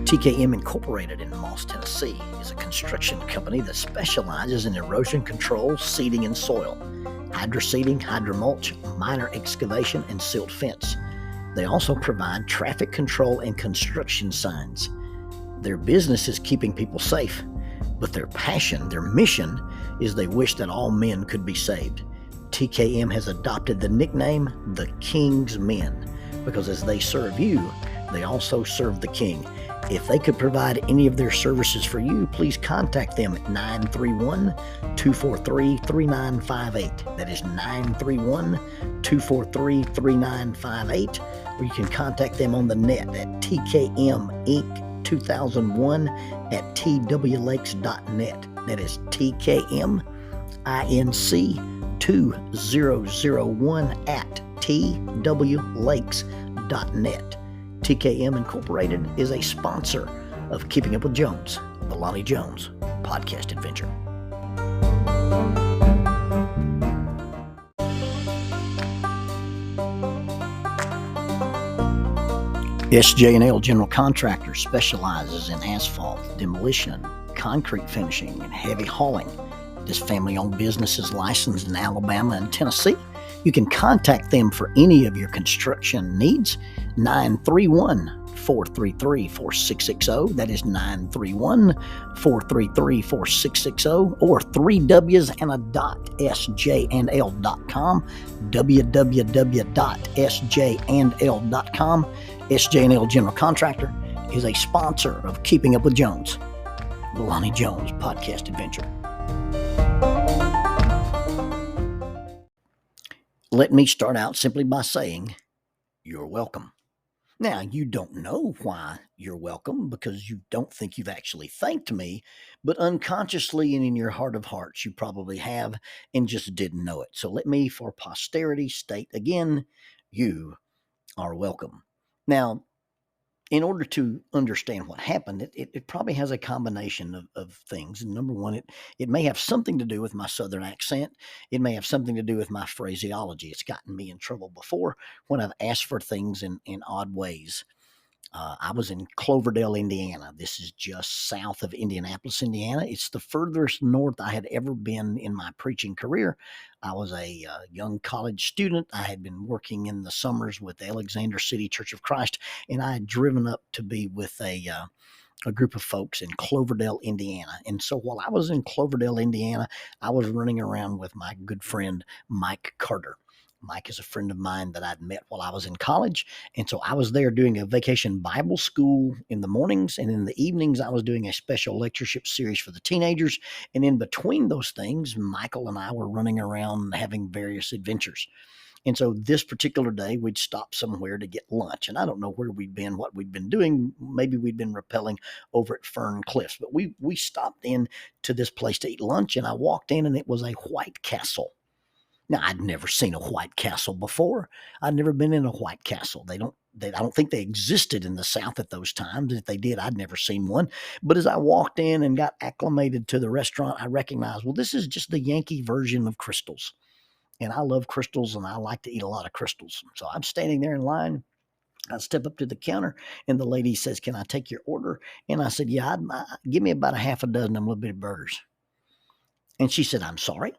TKM Incorporated in Moss, Tennessee is a construction company that specializes in erosion control, seeding, and soil, hydroseeding, hydromulch, minor excavation, and silt fence. They also provide traffic control and construction signs. Their business is keeping people safe, but their passion, their mission, is they wish that all men could be saved. TKM has adopted the nickname the King's Men because as they serve you, they also serve the King. If they could provide any of their services for you, please contact them at 931-243-3958. That is 931-243-3958. Or you can contact them on the net at tkminc2001 at twlakes.net. That is tkminc2001 at twlakes.net. TKM Incorporated is a sponsor of Keeping Up with Jones, the Lonnie Jones podcast adventure. SJ&L General Contractor specializes in asphalt, demolition, concrete finishing, and heavy hauling. This family-owned business is licensed in Alabama and Tennessee. You can contact them for any of your construction needs. 931-433-4660. That is 931-433-4660 or 3Ws and a dot sjnl.com. www.sjnl.com. SJ&L General Contractor is a sponsor of Keeping Up with Jones, the Lonnie Jones podcast adventure. Let me start out simply by saying, you're welcome. Now, you don't know why you're welcome because you don't think you've actually thanked me, but unconsciously and in your heart of hearts, you probably have and just didn't know it. So let me, for posterity, state again, you are welcome. Now, in order to understand what happened, it probably has a combination of things. And number one, it may have something to do with my Southern accent. It may have something to do with my phraseology. It's gotten me in trouble before when I've asked for things in odd ways. I was in Cloverdale, Indiana. This is just south of Indianapolis, Indiana. It's the furthest north I had ever been in my preaching career. I was a young college student. I had been working in the summers with the Alexander City Church of Christ, and I had driven up to be with a group of folks in Cloverdale, Indiana. And so while I was in Cloverdale, Indiana, I was running around with my good friend, Mike Carter. Mike is a friend of mine that I'd met while I was in college. And so I was there doing a vacation Bible school in the mornings. And in the evenings, I was doing a special lectureship series for the teenagers. And in between those things, Michael and I were running around having various adventures. And so this particular day, we'd stopped somewhere to get lunch. And I don't know where we'd been, what we'd been doing. Maybe we'd been rappelling over at Fern Cliffs. But we stopped in to this place to eat lunch. And I walked in and it was a White Castle. Now, I'd never seen a White Castle before. I'd never been in a White Castle. I don't think they existed in the South at those times. If they did, I'd never seen one. But as I walked in and got acclimated to the restaurant, I recognized, well, this is just the Yankee version of Crystals. And I love Crystals, and I like to eat a lot of Crystals. So I'm standing there in line. I step up to the counter, and the lady says, "Can I take your order?" And I said, "Yeah, give me about a half a dozen of them little bitty burgers." And she said, "I'm sorry."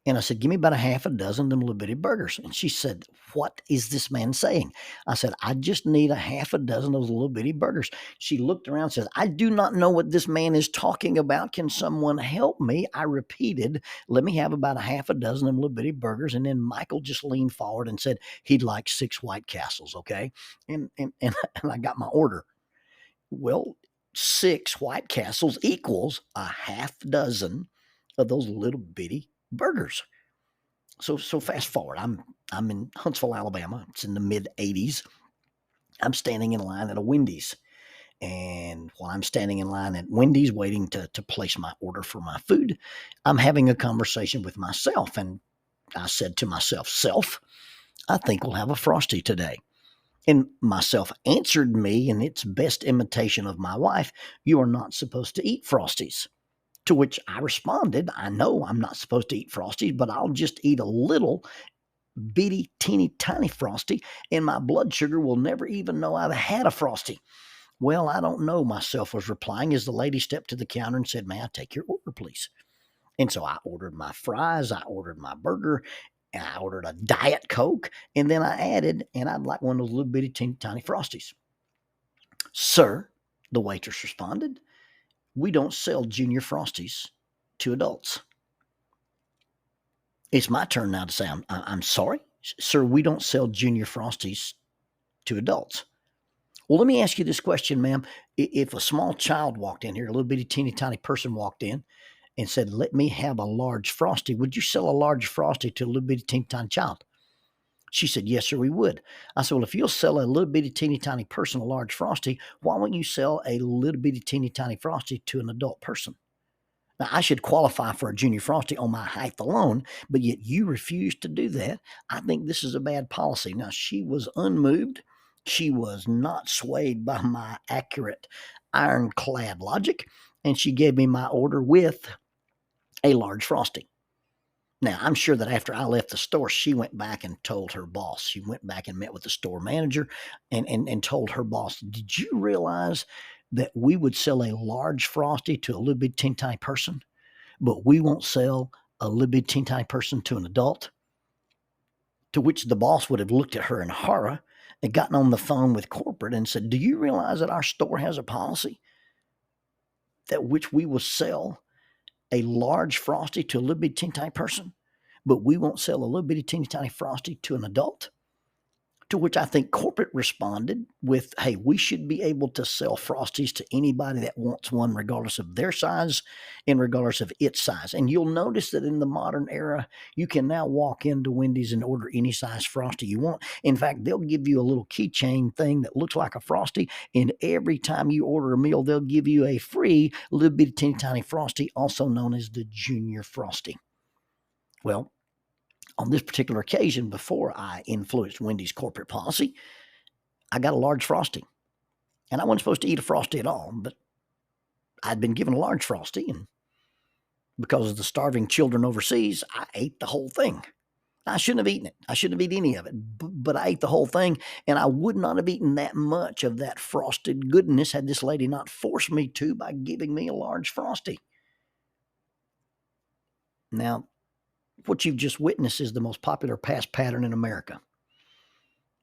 And I said, "Give me about a half a dozen of them little bitty burgers." And she said, "What is this man saying?" I said, "I just need a half a dozen of those little bitty burgers." She looked around and says, "I do not know what this man is talking about. Can someone help me?" I repeated, "Let me have about a half a dozen of them little bitty burgers." And then Michael just leaned forward and said he'd like 6 White Castles, okay? And I got my order. Well, 6 White Castles equals a half dozen of those little bitty burgers. So fast forward. I'm in Huntsville, Alabama. It's in the mid 80s. I'm standing in line at a Wendy's. And while I'm standing in line at Wendy's waiting to place my order for my food, I'm having a conversation with myself. And I said to myself, "Self, I think we'll have a Frosty today." And myself answered me in its best imitation of my wife, "You are not supposed to eat Frosties." To which I responded, "I know I'm not supposed to eat Frosties, but I'll just eat a little bitty, teeny, tiny Frosty, and my blood sugar will never even know I've had a Frosty." Well, I don't know, myself was replying as the lady stepped to the counter and said, May I take your order, please? And so I ordered my fries, I ordered my burger, and I ordered a Diet Coke, and then I added, and I'd like one of those little bitty teeny tiny Frosties. Sir, the waitress responded, we don't sell junior Frosties to adults. It's my turn now to say, I'm sorry, sir, we don't sell junior Frosties to adults. Well, let me ask you this question, ma'am. If a small child walked in here, a little bitty teeny tiny person walked in and said, let me have a large Frosty, would you sell a large Frosty to a little bitty teeny tiny child? She said, yes, sir, we would. I said, well, if you'll sell a little bitty teeny tiny person a large Frosty, why won't you sell a little bitty teeny tiny Frosty to an adult person? Now, I should qualify for a junior Frosty on my height alone, but yet you refuse to do that. I think this is a bad policy. Now, she was unmoved. She was not swayed by my accurate ironclad logic, and she gave me my order with a large Frosty. Now, I'm sure that after I left the store, she went back and told her boss. She went back and met with the store manager and told her boss, did you realize that we would sell a large Frosty to a little bit teeny tiny person, but we won't sell a little bit teeny tiny person to an adult? To which the boss would have looked at her in horror and gotten on the phone with corporate and said, do you realize that our store has a policy that which we will sell a large Frosty to a little bitty teeny tiny person, but we won't sell a little bitty teeny tiny Frosty to an adult? To which I think corporate responded with, hey, we should be able to sell Frosties to anybody that wants one, regardless of their size and regardless of its size. And you'll notice that in the modern era, you can now walk into Wendy's and order any size Frosty you want. In fact, they'll give you a little keychain thing that looks like a Frosty, and every time you order a meal, they'll give you a free little bitty teeny tiny Frosty, also known as the Junior Frosty. Well, on this particular occasion, before I influenced Wendy's corporate policy, I got a large Frosty. And I wasn't supposed to eat a Frosty at all, but I'd been given a large Frosty, and because of the starving children overseas, I ate the whole thing. I shouldn't have eaten it. I shouldn't have eaten any of it, but I ate the whole thing, and I would not have eaten that much of that frosted goodness had this lady not forced me to by giving me a large Frosty. Now, what you've just witnessed is the most popular pass pattern in America.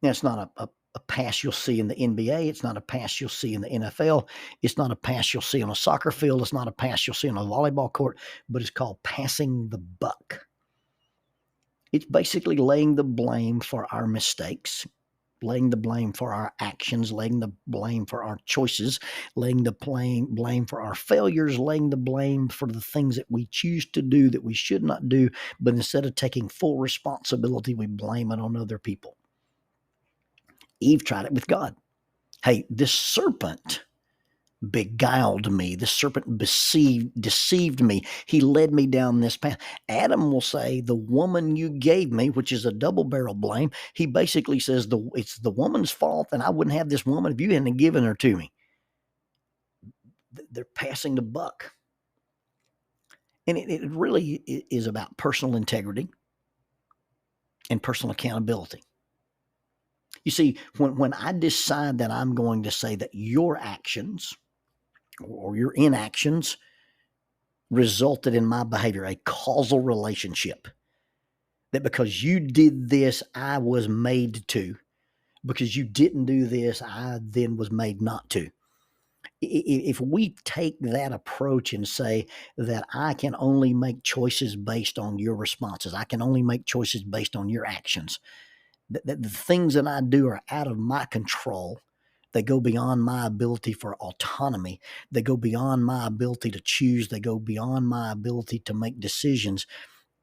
Now, it's not a pass you'll see in the NBA. It's not a pass you'll see in the NFL. It's not a pass you'll see on a soccer field. It's not a pass you'll see on a volleyball court, but it's called passing the buck. It's basically laying the blame for our mistakes, laying the blame for our actions, laying the blame for our choices, laying the blame for our failures, laying the blame for the things that we choose to do that we should not do. But instead of taking full responsibility, we blame it on other people. Eve tried it with God. Hey, this serpent beguiled me. The serpent deceived me. He led me down this path. Adam will say, the woman you gave me, which is a double barrel blame. He basically says it's the woman's fault, and I wouldn't have this woman if you hadn't given her to me. They're passing the buck. And it really is about personal integrity and personal accountability. You see, when I decide that I'm going to say that your actions or your inactions resulted in my behavior, a causal relationship, that because you did this, I was made to. Because you didn't do this, I then was made not to. If we take that approach and say that I can only make choices based on your responses, I can only make choices based on your actions, that the things that I do are out of my control. They go beyond my ability for autonomy. They go beyond my ability to choose. They go beyond my ability to make decisions.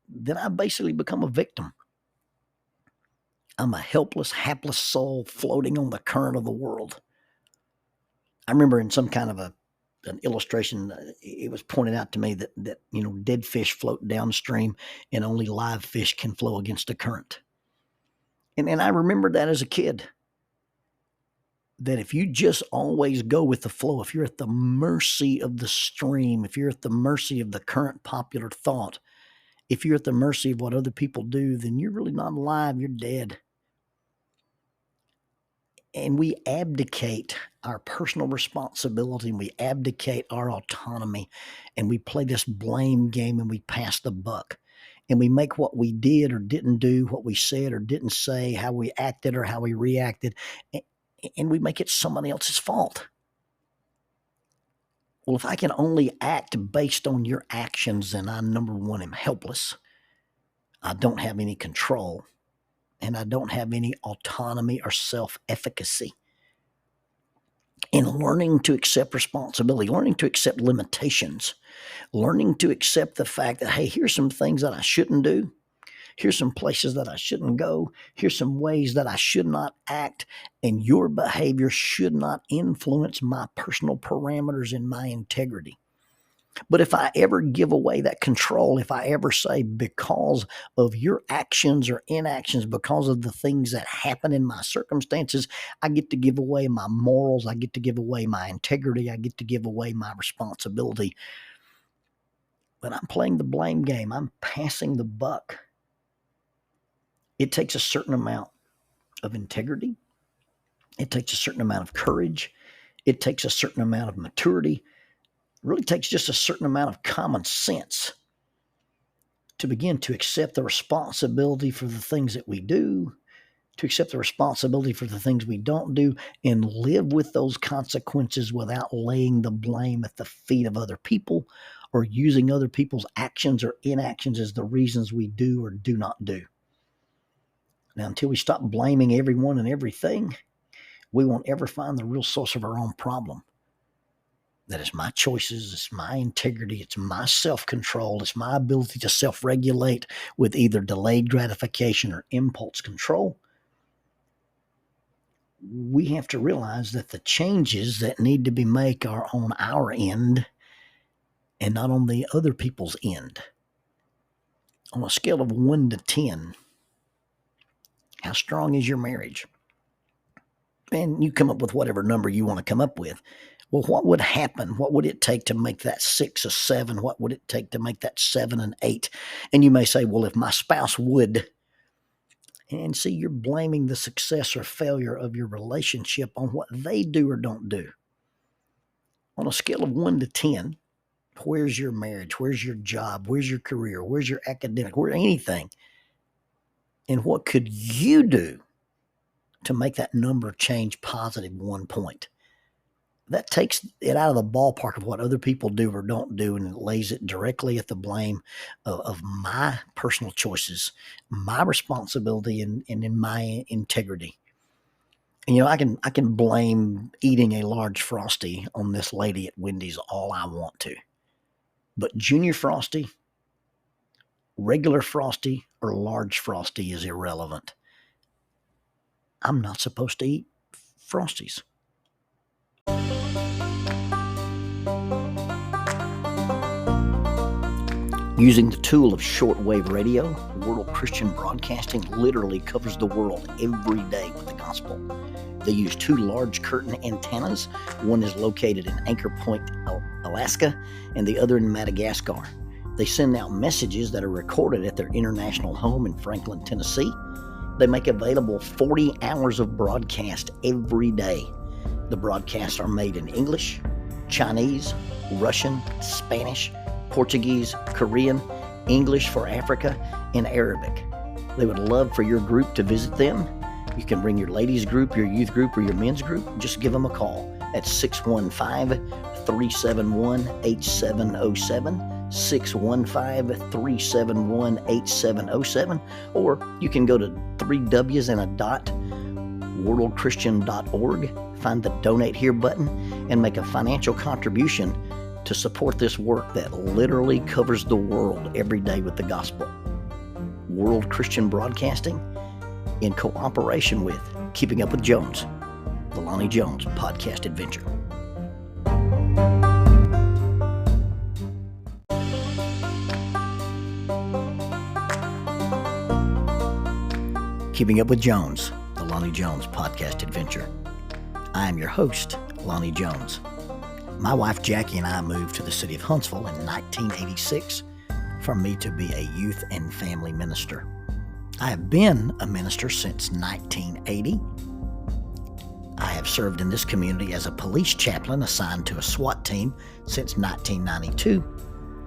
Then I basically become a victim. I'm a helpless, hapless soul floating on the current of the world. I remember in some kind of an illustration, it was pointed out to me that dead fish float downstream and only live fish can flow against the current. And I remember that as a kid, that if you just always go with the flow, if you're at the mercy of the stream, if you're at the mercy of the current popular thought, if you're at the mercy of what other people do, then you're really not alive, you're dead. And we abdicate our personal responsibility, and we abdicate our autonomy, and we play this blame game, and we pass the buck. And we make what we did or didn't do, what we said or didn't say, how we acted or how we reacted, and we make it somebody else's fault. Well, if I can only act based on your actions, then I, number one, am helpless. I don't have any control, and I don't have any autonomy or self-efficacy. In learning to accept responsibility, learning to accept limitations, learning to accept the fact that, hey, here's some things that I shouldn't do. Here's some places that I shouldn't go. Here's some ways that I should not act. And your behavior should not influence my personal parameters and my integrity. But if I ever give away that control, if I ever say, because of your actions or inactions, because of the things that happen in my circumstances, I get to give away my morals, I get to give away my integrity, I get to give away my responsibility. But I'm playing the blame game. I'm passing the buck. It takes a certain amount of integrity. It takes a certain amount of courage. It takes a certain amount of maturity. It really takes just a certain amount of common sense to begin to accept the responsibility for the things that we do, to accept the responsibility for the things we don't do, and live with those consequences without laying the blame at the feet of other people or using other people's actions or inactions as the reasons we do or do not do. Now, until we stop blaming everyone and everything, we won't ever find the real source of our own problem. That is my choices, it's my integrity, it's my self-control, it's my ability to self-regulate with either delayed gratification or impulse control. We have to realize that the changes that need to be made are on our end and not on the other people's end. On a scale of 1 to 10, how strong is your marriage? And you come up with whatever number you want to come up with. Well, what would happen? What would it take to make that 6 a 7? What would it take to make that 7 an 8? And you may say, well, if my spouse would. And see, you're blaming the success or failure of your relationship on what they do or don't do. On a scale of 1 to 10, where's your marriage? Where's your job? Where's your career? Where's your academic? Where's anything? And what could you do to make that number change positive 1 point? That takes it out of the ballpark of what other people do or don't do, and it lays it directly at the blame of my personal choices, my responsibility, and in my integrity. And, I can blame eating a large Frosty on this lady at Wendy's all I want to. But Junior Frosty, regular Frosty, or large Frosty is irrelevant. I'm not supposed to eat Frosties. Using the tool of shortwave radio, World Christian Broadcasting literally covers the world every day with the gospel. They use 2 large curtain antennas. One is located in Anchor Point, Alaska, and the other in Madagascar. They send out messages that are recorded at their international home in Franklin, Tennessee. They make available 40 hours of broadcast every day. The broadcasts are made in English, Chinese, Russian, Spanish, Portuguese, Korean, English for Africa, and Arabic. They would love for your group to visit them. You can bring your ladies group, your youth group, or your men's group. Just give them a call at 615-371-8707, 615-371-8707, or you can go to 3Ws and a dot, worldchristian.org, find the Donate Here button, and make a financial contribution to support this work that literally covers the world every day with the gospel. World Christian Broadcasting, in cooperation with Keeping Up with Jones, the Lonnie Jones podcast adventure. Keeping Up with Jones, the Lonnie Jones podcast adventure. I am your host, Lonnie Jones. My wife Jackie and I moved to the city of Huntsville in 1986 for me to be a youth and family minister. I have been a minister since 1980. I have served in this community as a police chaplain assigned to a SWAT team since 1992,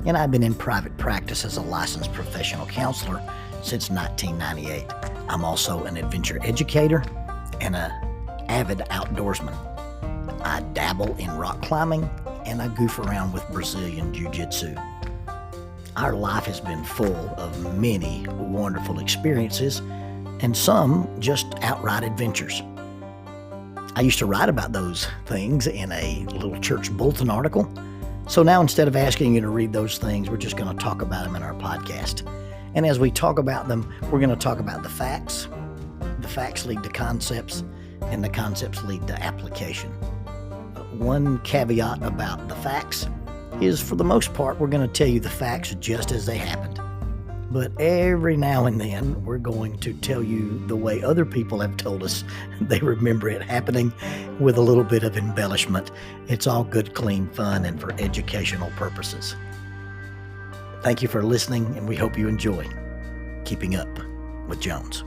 and I've been in private practice as a licensed professional counselor since 1998. I'm also an adventure educator and an avid outdoorsman. I dabble in rock climbing, and I goof around with Brazilian Jiu-Jitsu. Our life has been full of many wonderful experiences, and some just outright adventures. I used to write about those things in a little church bulletin article, so now instead of asking you to read those things, we're just going to talk about them in our podcast. And as we talk about them, we're going to talk about the facts. The facts lead to concepts, and the concepts lead to application. One caveat about the facts is, for the most part, we're going to tell you the facts just as they happened. But every now and then, we're going to tell you the way other people have told us they remember it happening, with a little bit of embellishment. It's all good, clean fun and for educational purposes. Thank you for listening, and we hope you enjoy Keeping Up with Jones.